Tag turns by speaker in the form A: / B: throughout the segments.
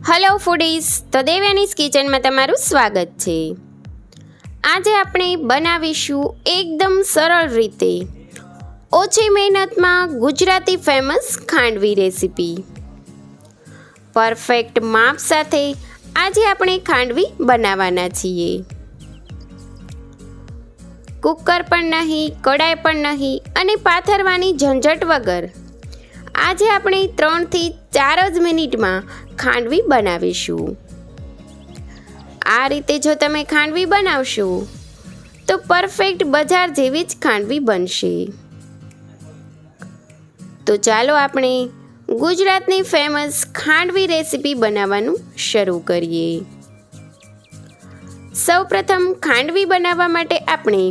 A: Hello foodies, તો દેવ્યાનીઝ કિચનમાં તમારું સ્વાગત છે। આજે આપણે બનાવીશું એકદમ સરળ રીતે ઓછી મહેનતમાં ગુજરાતી ફેમસ ખાંડવી રેસીપી। પરફેક્ટ માપ સાથે આજે આપણે ખાંડવી બનાવવાના છીએ। કુકર પણ નહીં, કડાઈ પણ નહીં અને પાથરવાની ઝંઝટ વગર આજે આપણે 3 થી 4 જ મિનિટમાં ખાંડવી બનાવીશું। આ રીતે જો તમે ખાંડવી બનાવશો તો પરફેક્ટ બજાર જેવી જ ખાંડવી બનશે। તો ચાલો આપણે ગુજરાતની ફેમસ ખાંડવી રેસીપી બનાવવાનું શરૂ કરીએ। સૌપ્રથમ ખાંડવી બનાવવા માટે આપણે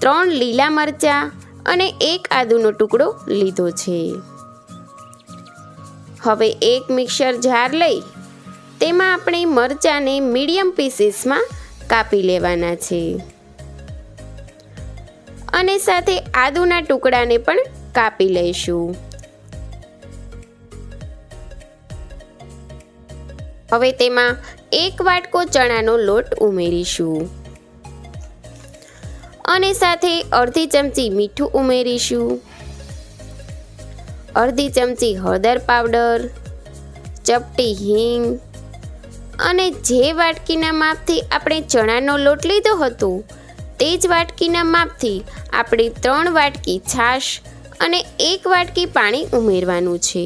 A: 3 લીલા મરચાં અને 1 આદુનો ટુકડો લીધો છે। હવે એક મિક્સર જાર લઈ તેમાં આપણે મરચાંને મીડિયમ પીસીસમાં કાપી લેવાના છે અને સાથે આદુના ટુકડાને પણ કાપી લઈશું। હવે તેમાં 1 વાટકો ચણાનો લોટ ઉમેરીશું અને સાથે અડધી ચમચી મીઠું ઉમેરીશું, અડધી ચમચી હળદર પાવડર, ચપટી હિંગ અને જે વાટકીના માપથી આપણે ચણાનો લોટ લીધો હતો તે જ વાટકીના માપથી આપણે 3 વાટકી છાશ અને 1 વાટકી પાણી ઉમેરવાનું છે,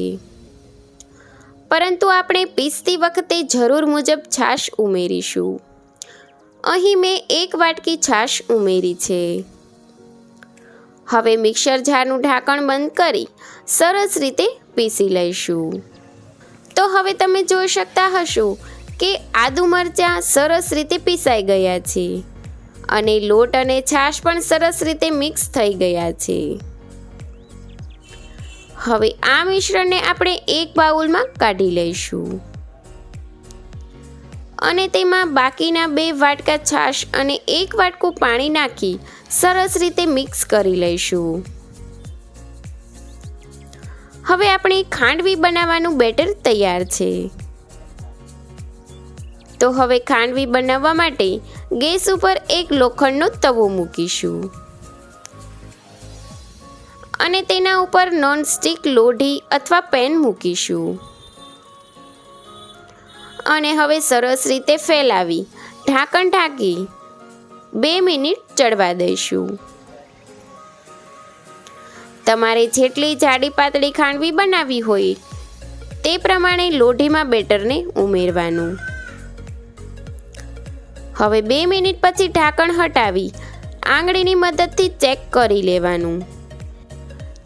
A: પરંતુ આપણે પીસતી વખતે જરૂર મુજબ છાશ ઉમેરીશું। અહીં મેં 1 વાટકી છાશ ઉમેરી છે। હવે મિક્સર જારનું ઢાંકણ બંધ કરી સરસ રીતે પીસી લઈશું। તો હવે તમે જોઈ શકતા હશો કે આદુ મરચાં સરસ રીતે પીસાઈ ગયા છે અને લોટ અને છાશ પણ સરસ રીતે મિક્સ થઈ ગયા છે। હવે આ મિશ્રણને આપણે એક બાઉલમાં કાઢી લઈશું અને તેમાં બાકીના 2 વાટકા છાશ અને 1 વાટકું પાણી નાખી સરસ રીતે મિક્સ કરી લઈશું। હવે આપણે ખાંડવી બનાવવાનું બેટર તૈયાર છે। તો હવે ખાંડવી બનાવવા માટે ગેસ ઉપર એક લોખંડનો તવો મૂકીશું અને તેના ઉપર નોનસ્ટિક લોઢી અથવા પેન મૂકીશું અને હવે સરસ રીતે ફેલાવી ઢાંકણ ઢાંકી 2 મિનિટ ચડવા દઈશું। તમારે જેટલી જાડી પાતળી ખાંડવી બનાવવી હોય તે પ્રમાણે લોઢીમાં બેટરને ઉમેરવાનું। હવે 2 મિનિટ પછી ઢાંકણ હટાવી આંગળીની મદદથી ચેક કરી લેવાનું।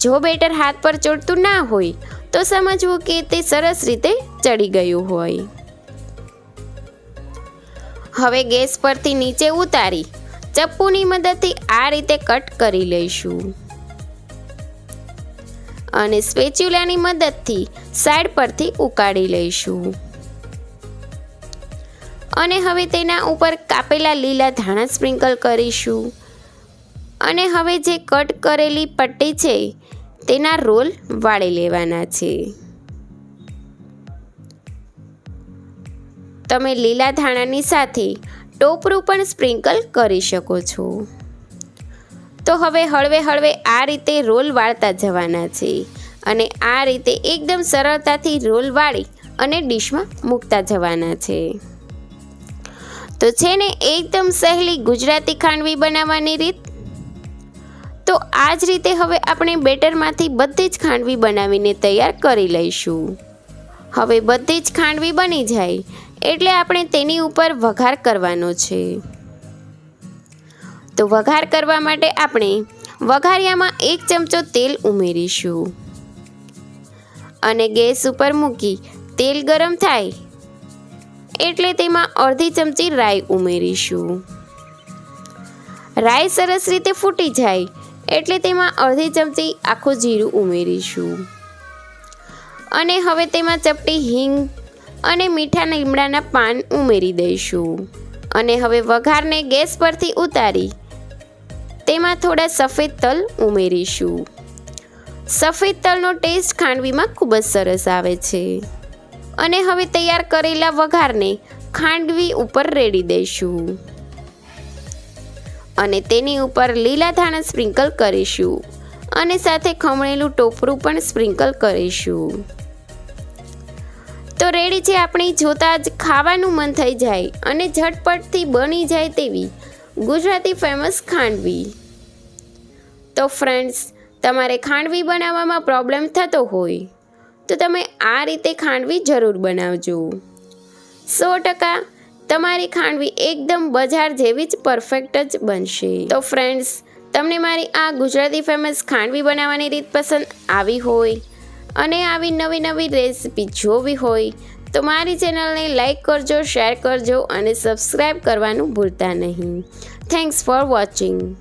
A: જો બેટર હાથ પર ચોંટતું ના હોય તો સમજવું કે તે સરસ રીતે ચડી ગયું હોય। હવે ગેસ પરથી નીચે ઉતારી ચપ્પુની મદદથી આ રીતે કટ કરી લઈશું અને સ્પેચ્યુલાની મદદથી સાઈડ પરથી ઉકાળી લઈશું અને હવે તેના ઉપર કાપેલા લીલા ધાણા સ્પ્રિંકલ કરીશું અને હવે જે કટ કરેલી પટ્ટી છે તેના રોલ વાળી લેવાના છે। તમે લીલા ધાણાની સાથે ટોપરું પણ સ્પ્રિંકલ કરી શકો છો। તો હવે હળવે હળવે આ રીતે રોલ વાળતા જવાના છે અને આ રીતે એકદમ સરળતાથી રોલ વાળી અને ડીશમાં મૂકતા જવાના છે। તો છે ને એકદમ સહેલી ગુજરાતી ખાંડવી બનાવવાની રીત। તો આ જ રીતે હવે આપણે બેટરમાંથી બધી જ ખાંડવી બનાવીને તૈયાર કરી લઈશું। હવે બધી જ ખાંડવી બની જાય એટલે આપણે તેની ઉપર વઘાર કરવાનો છે। તો વઘાર કરવા માટે આપણે વઘારિયામાં 1 ચમચો તેલ ઉમેરીશું અને ગેસ ઉપર મૂકી તેલ ગરમ થાય એટલે તેમાં અડધી ચમચી રાઈ ઉમેરીશું। રાઈ સરસ રીતે ફૂટી જાય એટલે તેમાં અડધી ચમચી આખું જીરું ઉમેરીશું અને હવે તેમાં ચપટી હિંગ અને મીઠા લીમડાના પાન ઉમેરી દઈશું અને હવે વઘારને ગેસ પરથી ઉતારી તેમાં થોડા સફેદ તલ ઉમેરીશું। સફેદ તલનો ટેસ્ટ ખાંડવીમાં ખૂબ જ સરસ આવે છે। અને હવે તૈયાર કરેલા વઘારને ખાંડવી ઉપર રેડી દઈશું અને તેની ઉપર લીલા ધાણા સ્પ્રિંકલ કરીશું અને સાથે ખમણેલું ટોપરું પણ સ્પ્રિંકલ કરીશું. તો રેડી છે આપણી જોતાં જ ખાવાનું મન થઈ જાય અને ઝટપટથી બની જાય તેવી ગુજરાતી ફેમસ ખાંડવી. તો ફ્રેન્ડ્સ, તમારે ખાંડવી બનાવવામાં પ્રોબ્લેમ થતો હોય તો તમે આ રીતે ખાંડવી જરૂર બનાવજો. 100% તમારી ખાંડવી એકદમ બજાર જેવી જ પરફેક્ટ જ બનશે. તો ફ્રેન્ડ્સ, તમને મારી આ ગુજરાતી ફેમસ ખાંડવી બનાવવાની રીત પસંદ આવી હોય અને આવી નવી નવી રેસીપી જોવી હોય તો મારી ચેનલને લાઈક કરજો, શેર કરજો અને સબસ્ક્રાઈબ કરવાનું ભૂલતા નહીં. Thanks for watching.